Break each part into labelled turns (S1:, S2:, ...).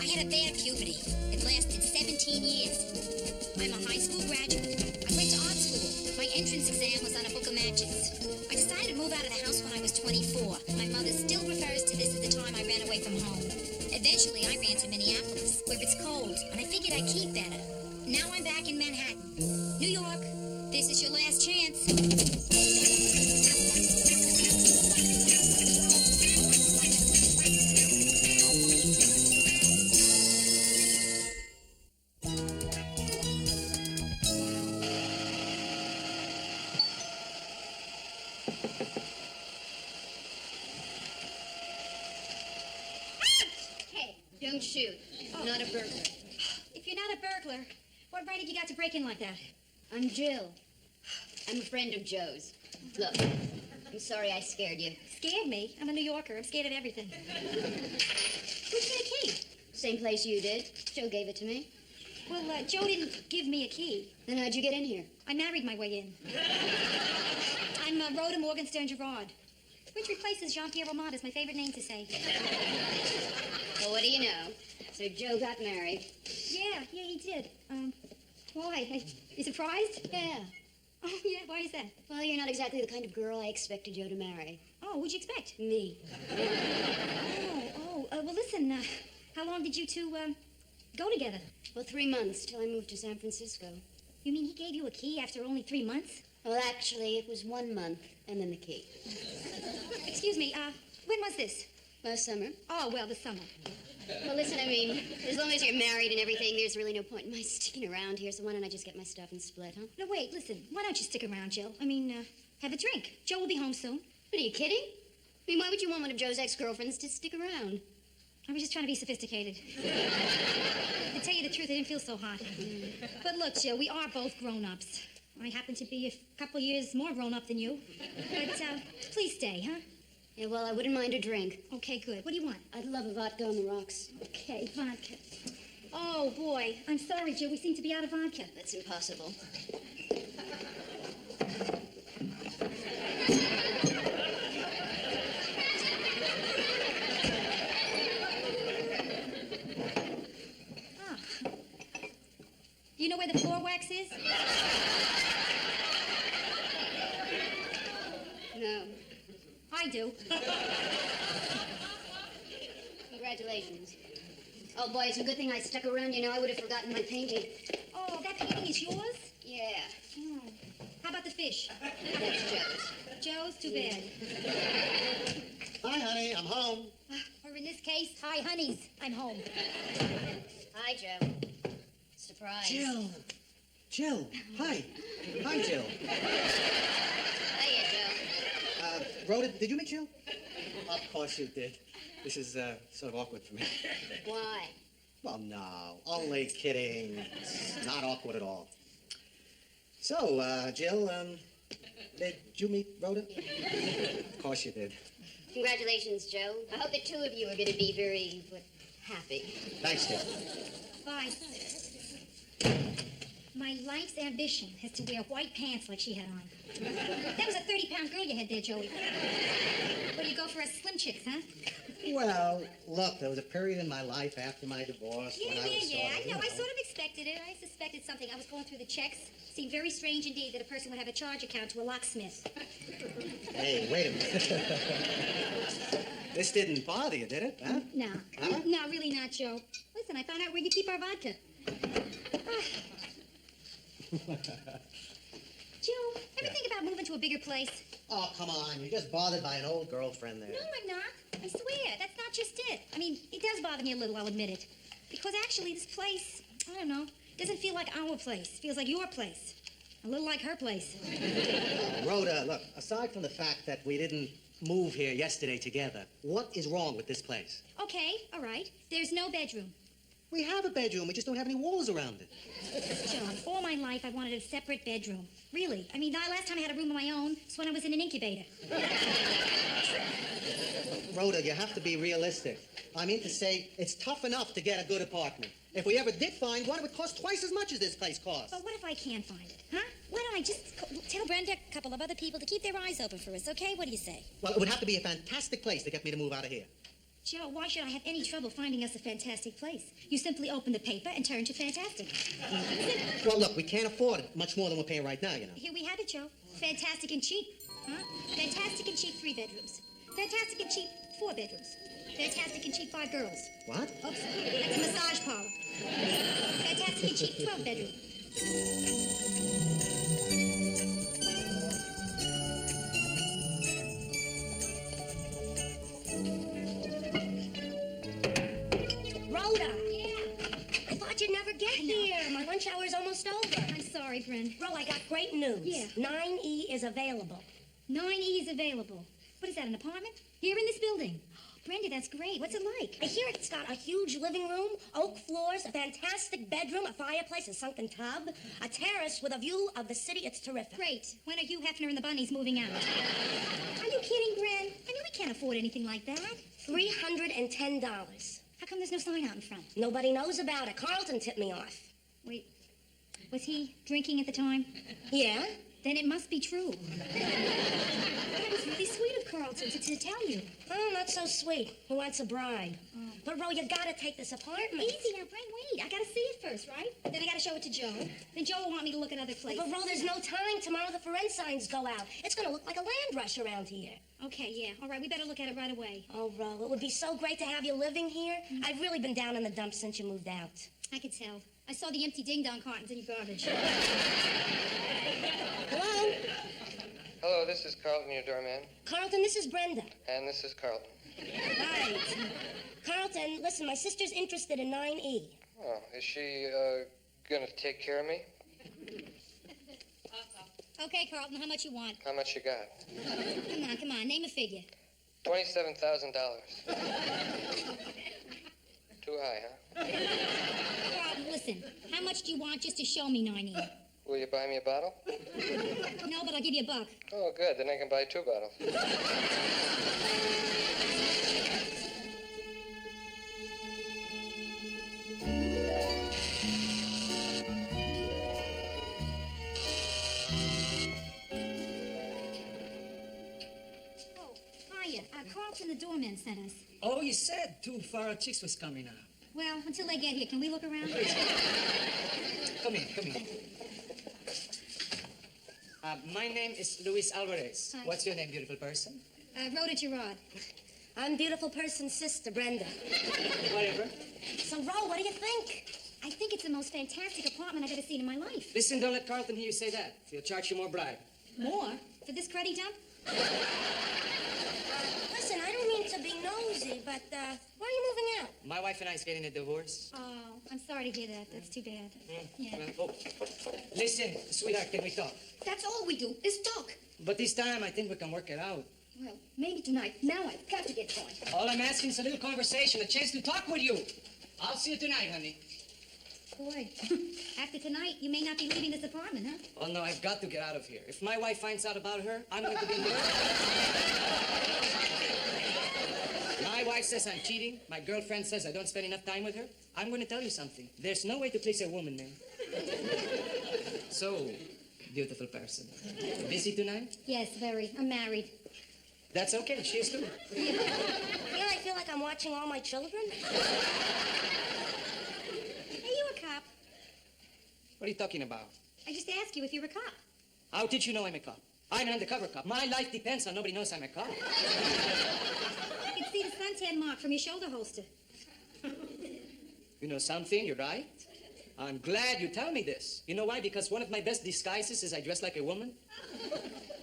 S1: had a bad puberty. It lasted 17 years. I'm a high school graduate. I went to art school. My entrance exam was on a book of matches. I decided to move out of the house when I was 24. My mother still refers to this as the time I ran away from home. Eventually, I ran to Minneapolis, where it's cold, and I figured I'd keep better. Now I'm back in Manhattan. New York, this is your last chance.
S2: Don't shoot. I'm not a burglar.
S1: If you're not a burglar, what right have you got to break in like that?
S2: I'm Jill. I'm a friend of Joe's. Look, I'm sorry I scared you.
S1: Scared me? I'm a New Yorker. I'm scared of everything. Who'd get a key?
S2: Same place you did. Joe gave it to me.
S1: Well, Joe didn't give me a key.
S2: Then how'd you get in here?
S1: I married my way in. I'm Rhoda Morgenstern-Gerard, which replaces Jean-Pierre Romand as my favorite name to say.
S2: Well, what do you know? So Joe got married.
S1: Yeah, he did. Why? You surprised?
S2: Yeah.
S1: Oh, yeah, why is that?
S2: Well, you're not exactly the kind of girl I expected Joe to marry.
S1: Oh, who'd you expect?
S2: Me.
S1: Well, listen, how long did you two, go together?
S2: Well, 3 months, till I moved to San Francisco.
S1: You mean he gave you a key after only 3 months?
S2: Well, actually, it was 1 month, and then the key.
S1: Excuse me, when was this?
S2: Last summer.
S1: Oh, well, the summer.
S2: Well, listen, I mean, as long as you're married and everything, there's really no point in my sticking around here, so why don't I just get my stuff and split, huh?
S1: No, wait, listen, why don't you stick around, Jill? I mean, have a drink. Joe will be home soon.
S2: What, are you kidding? I mean, why would you want one of Joe's ex-girlfriends to stick around?
S1: I was just trying to be sophisticated. To tell you the truth, it didn't feel so hot. But look, Jill, we are both grown-ups. I happen to be a couple years more grown-up than you. But, please stay, huh?
S2: Yeah, well, I wouldn't mind a drink.
S1: Okay, good. What do you want?
S2: I'd love a vodka on the rocks.
S1: Okay, vodka. Oh, boy. I'm sorry, Jill. We seem to be out of vodka.
S2: That's impossible.
S1: Do you know where the floor wax is?
S2: No.
S1: I do.
S2: Congratulations. Oh, boy, it's a good thing I stuck around. You know, I would have forgotten my painting.
S1: Oh, that painting is yours?
S2: Yeah.
S1: Oh. How about the fish?
S2: That's Joe's.
S1: Joe's? Too bad.
S3: Hi, honey. I'm home.
S1: Or in this case, hi, honeys. I'm home.
S2: Hi, Joe. Surprise.
S3: Jill. Hi. Hi, Jill.
S2: Hiya, Joe.
S3: Rhoda, did you meet Jill? Of course you did. This is sort of awkward for me.
S2: Why?
S3: Well, no. Only kidding. It's not awkward at all. So, Jill, did you meet Rhoda? Of course you did.
S2: Congratulations, Joe. I hope the two of you are going to be very, happy.
S3: Thanks, Jill.
S1: Bye. My life's ambition is to wear white pants like she had on. That was a 30-pound girl you had there, Joey. What, do you go for a slim chicks, huh?
S3: Well, look, there was a period in my life after my divorce when I was
S1: I know. I sort of expected it. I suspected something. I was going through the checks. Seemed very strange indeed that a person would have a charge account to a locksmith.
S3: Hey, wait a minute. This didn't bother you, did it? Huh?
S1: No.
S3: Huh?
S1: No, really not, Joe. Listen, I found out where you keep our vodka. Joe, ever think about moving to a bigger place?
S3: Oh, come on. You're just bothered by an old girlfriend there.
S1: No, I'm not. I swear. That's not just it. I mean, it does bother me a little, I'll admit it. Because actually, this place, I don't know, doesn't feel like our place. It feels like your place. A little like her place.
S3: Rhoda, look, aside from the fact that we didn't move here yesterday together, what is wrong with this place?
S1: Okay, all right. There's no bedroom.
S3: We have a bedroom. We just don't have any walls around it.
S1: John, all my life I wanted a separate bedroom. Really. I mean, the last time I had a room of my own was when I was in an incubator.
S3: Rhoda, you have to be realistic. I mean to say, it's tough enough to get a good apartment. If we ever did find one, it would cost twice as much as this place costs.
S1: But what if I can't find it, huh? Why don't I just tell Brenda, a couple of other people, to keep their eyes open for us, okay? What do you say?
S3: Well, it would have to be a fantastic place to get me to move out of here.
S1: Joe, why should I have any trouble finding us a fantastic place? You simply open the paper and turn to fantastic.
S3: Well, look, we can't afford much more than we're paying right now, you know.
S1: Here we have it, Joe. Fantastic and cheap. Huh? Fantastic and cheap 3 bedrooms. Fantastic and cheap 4 bedrooms. Fantastic and cheap 5 girls.
S3: What?
S1: Oops, that's a massage parlor. Fantastic and cheap 12 bedroom.
S4: Rhoda! Yeah? I thought you'd never get here. My lunch hour's almost over.
S1: I'm sorry, Bryn.
S4: Ro, I got great news.
S1: Yeah.
S4: 9E is available.
S1: 9E is available. What is that, an apartment? Here in this building? Brenda, that's great. What's it like?
S4: I hear it's got a huge living room, oak floors, a fantastic bedroom, a fireplace, a sunken tub, a terrace with a view of the city. It's terrific.
S1: Great. When are Hugh Hefner and the Bunnies moving out? Are you kidding, Bryn? I mean, we can't afford anything like that.
S4: $310.
S1: How come there's no sign out in front?
S4: Nobody knows about it. Carlton tipped me off.
S1: Wait, was he drinking at the time?
S4: Yeah?
S1: Then it must be true. That was really sweet of Carlton to tell you.
S4: Oh, not so sweet. He wants a bride. Oh. But, Ro, you gotta take this apartment.
S1: Easy now, Bryn, wait. I gotta see it first, right? Then I gotta show it to Joe. Then Joe will want me to look at other places.
S4: But, Ro, there's no time. Tomorrow the forensic signs go out. It's gonna look like a land rush around here.
S1: Okay, yeah. All right, we better look at it right away.
S4: Oh, Ro, it would be so great to have you living here. I've really been down in the dumps since you moved out.
S1: I could tell. I saw the empty ding-dong cartons in your garbage.
S4: Hello?
S5: Hello, this is Carlton, your doorman.
S4: Carlton, this is Brenda.
S5: And this is Carlton.
S4: Right. Carlton, listen, my sister's interested in 9E.
S5: Oh, is she, gonna take care of me?
S1: Okay, Carlton, how much you want?
S5: How much you got?
S1: Come on, name a figure.
S5: $27,000. Too high, huh?
S1: Carlton, listen, how much do you want just to show me 9E?
S5: Will you buy me a bottle?
S1: No, but I'll give you $1.
S5: Oh, good. Then I can buy 2 bottles.
S1: Oh, hiya. Carlton, the doorman sent us.
S6: Oh, you said 2 far chicks was coming out.
S1: Well, until they get here, can we look around?
S6: Come in. My name is Luis Alvarez.
S1: Hi.
S6: What's your name, beautiful person?
S1: Rhoda Gerard.
S4: I'm beautiful person's sister, Brenda.
S6: Whatever.
S4: So, Ro, what do you think?
S1: I think it's the most fantastic apartment I've ever seen in my life.
S6: Listen, don't let Carlton hear you say that. He'll charge you more bribe.
S1: More? For this cruddy dump?
S4: Listen, I don't mean to be nosy, but, why are you moving out?
S6: My wife and I is getting a divorce.
S1: Oh, I'm sorry to hear that. That's too bad. Yeah.
S6: Well, listen, sweetheart, can we talk?
S1: That's all we do is talk.
S6: But this time, I think we can work it out.
S1: Well, maybe tonight. Now I've got to get going.
S6: All I'm asking is a little conversation, a chance to talk with you. I'll see you tonight, honey.
S1: Boy, after tonight, you may not be leaving this apartment, huh?
S6: Oh, no, I've got to get out of here. If my wife finds out about her, I'm going to be murdered. My wife says I'm cheating. My girlfriend says I don't spend enough time with her. I'm going to tell you something. There's no way to please a woman, man. So, beautiful person. Busy tonight?
S1: Yes, very. I'm married.
S6: That's okay. She is too.
S4: You know, I feel like I'm watching all my children.
S1: Hey, you a cop?
S6: What are you talking about?
S1: I just asked you if you're a cop.
S6: How did you know I'm a cop? I'm an undercover cop. My life depends on nobody knows I'm a cop.
S1: I can see the suntan mark from your shoulder holster.
S6: You know something? You're right. I'm glad you tell me this. You know why? Because one of my best disguises is I dress like a woman.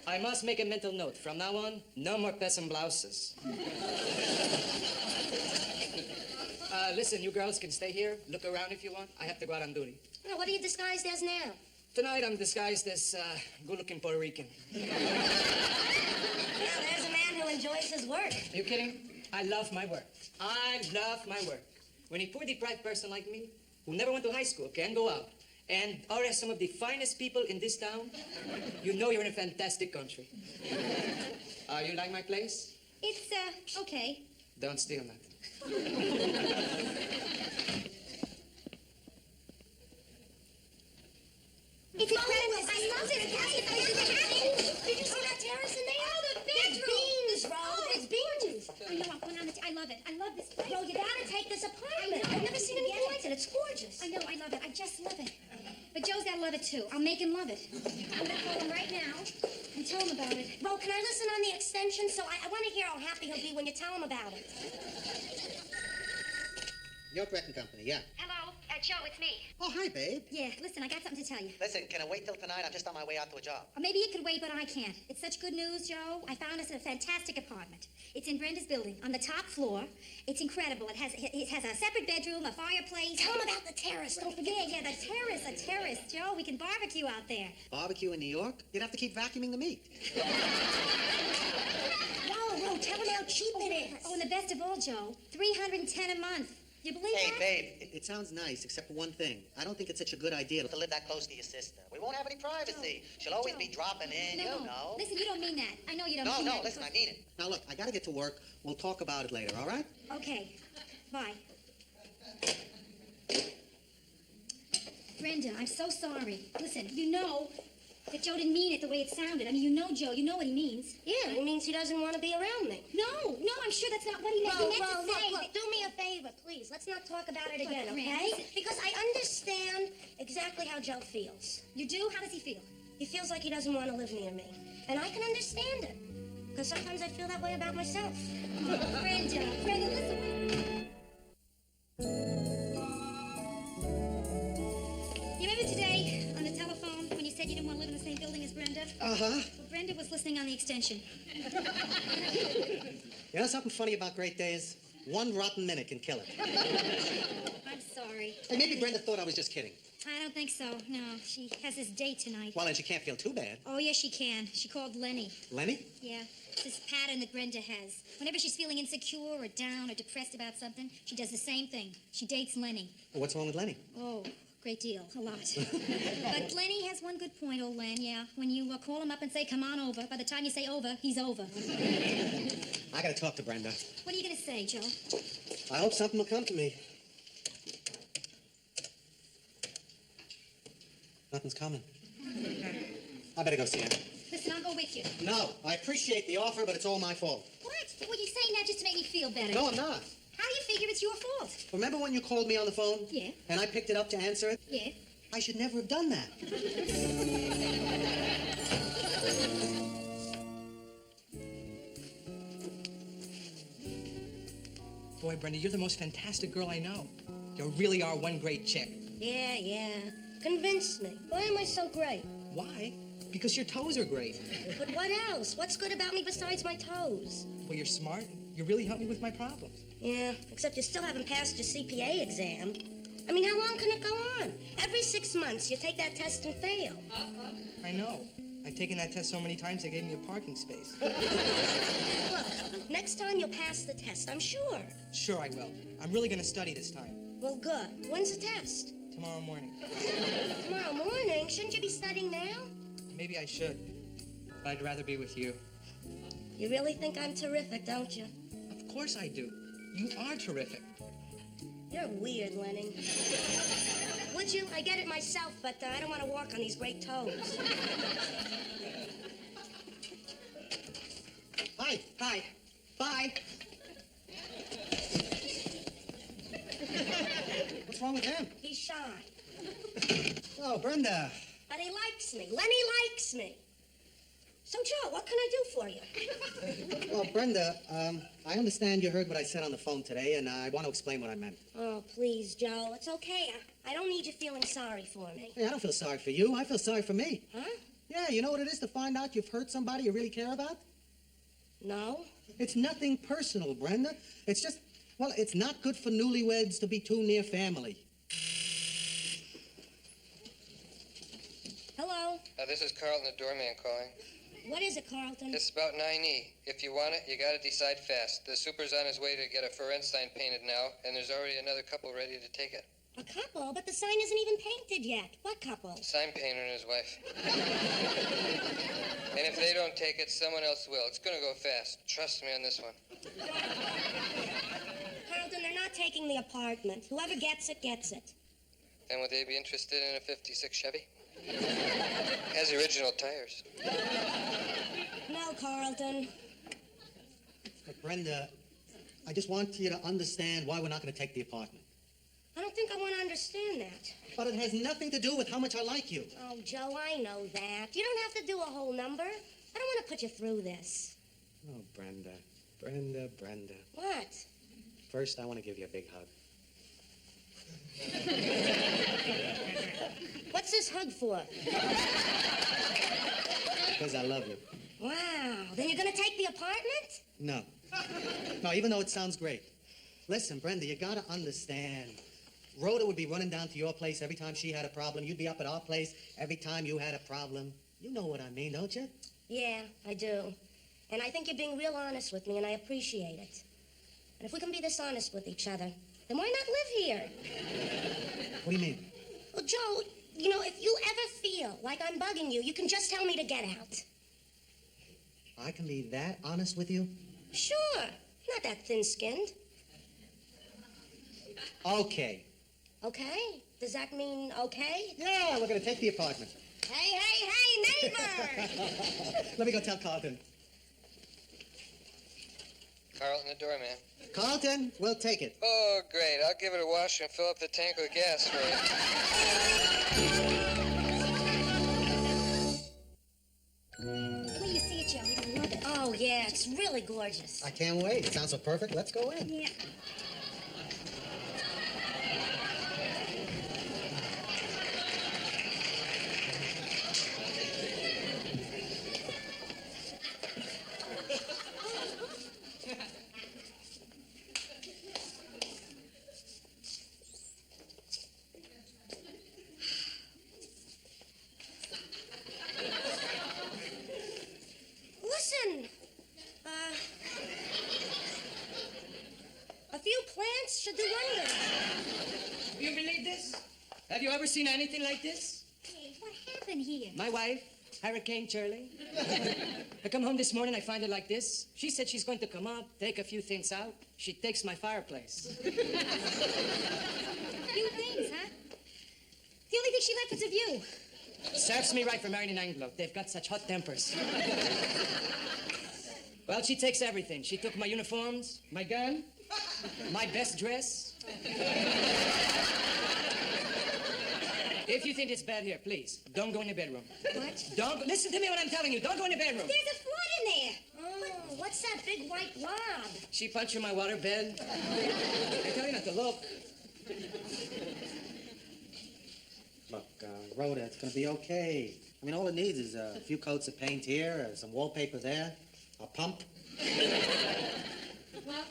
S6: I must make a mental note. From now on, no more peasant blouses. Listen, you girls can stay here. Look around if you want. I have to go out on duty.
S4: Now, what are you disguised as now?
S6: Tonight, I'm disguised as good-looking Puerto Rican.
S4: Now, there's a man who enjoys his work.
S6: Are you kidding? I love my work. I love my work. When a poor, deprived person like me, who never went to high school, can go out and are some of the finest people in this town, you know you're in a fantastic country. You like my place?
S1: It's, okay.
S6: Don't steal nothing.
S1: It's incredible. I love it.
S4: Did you see that terrace in there?
S1: Oh, the bedroom.
S4: Beams, Ro.
S1: Oh,
S4: It's beams.
S1: Oh, you know what? I love it. I love know, I love it. I just love it. But Joe's gotta love it too. I'll make him love it. I'm gonna call him right now and tell him about it.
S4: Ro, can I listen on the extension? So I want to hear how happy he'll be when you tell him about it.
S3: York Wrecking Company, yeah.
S1: Hello, Joe, it's me.
S3: Oh, hi, babe.
S1: Yeah, listen, I got something to tell you.
S3: Listen, can I wait till tonight? I'm just on my way out to a job.
S1: Or maybe it could wait, but I can't. It's such good news, Joe. I found us a fantastic apartment. It's in Brenda's building, on the top floor. It's incredible. It has a separate bedroom, a fireplace.
S4: Tell him about the terrace.
S1: Don't forget, yeah, the terrace, Joe. We can barbecue out there.
S3: Barbecue in New York? You'd have to keep vacuuming the meat.
S4: Ro, tell him how cheap it is.
S1: Oh, and the best of all, Joe, $310 a month. You believe
S3: Hey,
S1: that?
S3: babe, it sounds nice, except for one thing. I don't think it's such a good idea to live that close to your sister. We won't have any privacy. She'll always be dropping in, you know.
S1: Listen, you don't mean that. I know you don't mean
S3: No,
S1: that.
S3: listen, I mean it. Now, look, I gotta get to work. We'll talk about it later, all right?
S1: Okay, bye. Brenda, I'm so sorry. Listen, you know that Joe didn't mean it the way it sounded. I mean, you know Joe. You know what he means.
S4: Yeah, it means he doesn't want to be around me.
S1: No, I'm sure that's not what he meant. He meant to say.
S4: Look, do me a favor, please. Let's not talk about it again,
S1: Look,
S4: okay?
S1: Brenda.
S4: Because I understand exactly how Joe feels.
S1: You do? How does he feel?
S4: He feels like he doesn't want to live near me. And I can understand it. Because sometimes I feel that way about myself.
S1: Brenda, listen. You remember today on the telephone when you said you didn't want to live in the same building as Brenda?
S3: Uh-huh.
S1: Well, Brenda was listening on the extension.
S3: You know something funny about great days? One rotten minute can kill it.
S1: I'm sorry.
S3: Hey, maybe Brenda thought I was just kidding.
S1: I don't think so. No, she has this date tonight.
S3: Well, then she can't feel too bad.
S1: Oh, yes, she can. She called Lenny.
S3: Lenny?
S1: Yeah. It's this pattern that Brenda has. Whenever she's feeling insecure or down or depressed about something, she does the same thing. She dates Lenny.
S3: Well, what's wrong with Lenny?
S1: Oh, great deal. A lot. But Lenny has one good point, old Len, yeah. When you call him up and say, come on over, by the time you say over, he's over.
S3: I gotta talk to Brenda.
S1: What are you going to say, Joe?
S3: I hope something will come to me. Nothing's coming. I better go see her.
S1: Listen, I'll go with you.
S3: No, I appreciate the offer, but it's all my fault.
S1: What? Well, you're saying that just to make me feel better.
S3: No, I'm not.
S1: How do you figure it's your fault?
S3: Remember when you called me on the phone?
S1: Yeah.
S3: And I picked it up to answer it?
S1: Yeah.
S3: I should never have done that.
S6: Boy, Brenda, you're the most fantastic girl I know. You really are one great chick.
S4: Yeah. Convince me. Why am I so great?
S6: Why? Because your toes are great.
S4: But what else? What's good about me besides my toes?
S6: Well, you're smart. You really help me with my problems.
S4: Yeah, except you still haven't passed your CPA exam. I mean, how long can it go on? Every 6 months, you take that test and fail.
S6: I know. I've taken that test so many times they gave me a parking space.
S4: Look, next time you'll pass the test, I'm sure.
S6: Sure I will. I'm really going to study this time.
S4: Well, good. When's the test?
S6: Tomorrow morning.
S4: Tomorrow morning? Shouldn't you be studying now?
S6: Maybe I should. But I'd rather be with you.
S4: You really think I'm terrific, don't you?
S6: Of course I do. You are terrific.
S4: You're weird, Lenny. Would you? I get it myself, but I don't want to walk on these great toes.
S3: Hi. Bye. What's wrong with him?
S4: He's shy.
S3: Oh, Brenda.
S4: But he likes me. Lenny likes me. So, Joe, what can I do for you?
S3: Well, Brenda, I understand you heard what I said on the phone today, and I want to explain what I meant.
S4: Oh, please, Joe. It's okay. I don't need you feeling sorry for me.
S3: Hey, I don't feel sorry for you. I feel sorry for me.
S4: Huh?
S3: Yeah, you know what it is to find out you've hurt somebody you really care about?
S4: No?
S3: It's nothing personal, Brenda. It's just, well, it's not good for newlyweds to be too near family.
S4: Hello?
S5: This is Carlton, the doorman, calling.
S4: What is it, Carlton?
S5: It's about 9E. If you want it, you gotta decide fast. The super's on his way to get a for rent sign painted now, and there's already another couple ready to take it.
S4: A couple? But the sign isn't even painted yet. What couple?
S5: Sign painter and his wife. And if they don't take it, someone else will. It's gonna go fast. Trust me on this one.
S4: Carlton, they're not taking the apartment. Whoever gets it, gets it.
S5: And would they be interested in a 56 Chevy? Has original tires.
S4: No, Carlton.
S3: But Brenda, I just want you to understand why we're not going to take the apartment.
S4: I don't think I want to understand. understand that.
S3: But it has nothing to do with how much I like you.
S4: Oh, Joe, I know that. You don't have to do a whole number. I don't want to put you through this.
S3: Oh, Brenda. Brenda.
S4: What?
S3: First, I want to give you a big hug.
S4: What's this hug for?
S3: Because I love you.
S4: Wow. Then you're going to take the apartment?
S3: No. No, even though it sounds great. Listen, Brenda, you gotta understand. Rhoda would be running down to your place every time she had a problem. You'd be up at our place every time you had a problem. You know what I mean, don't you?
S4: Yeah, I do. And I think you're being real honest with me, and I appreciate it. And if we can be this honest with each other, then why not live here?
S3: What do you mean?
S4: Well, Joe, you know, if you ever feel like I'm bugging you, you can just tell me to get out.
S3: I can be that honest with you?
S4: Sure. Not that thin-skinned.
S3: Okay.
S4: Okay? Does that mean okay?
S3: Yeah, we're gonna take the apartment.
S4: Hey, neighbor!
S3: Let me go tell Carlton.
S5: Carlton, the doorman.
S3: Carlton, we'll take it.
S5: Oh, great. I'll give it a wash and fill up the tank with gas for you.
S1: Wait till you see it, Joe. You're gonna love it.
S4: Oh, yeah, it's really gorgeous.
S3: I can't wait. It sounds so perfect. Let's go in.
S1: Yeah.
S4: Listen, a few plants should do wonders.
S6: Do you believe this? Have you ever seen anything like this?
S1: Hey, what happened here?
S6: My wife, Hurricane Shirley. I come home this morning, I find her like this. She said she's going to come up, take a few things out. She takes my fireplace.
S1: A few things, huh? The only thing she left was a view.
S6: Serves me right for marrying an Anglo. They've got such hot tempers. Well, she takes everything. She took my uniforms, my gun, my best dress. If you think it's bad here, please, don't go in the bedroom.
S4: What?
S6: Don't, listen to me what I'm telling you. Don't go in the bedroom.
S1: There's a flood in there.
S4: Oh, what's that big white blob?
S6: She punched in my water bed. I tell you not to look.
S3: Look, Rhoda, it's gonna be okay. I mean, all it needs is a few coats of paint here, some wallpaper there, a pump.
S1: Well,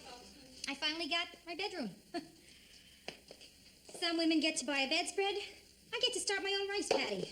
S1: I finally got my bedroom. Some women get to buy a bedspread. I get to start my own rice paddy.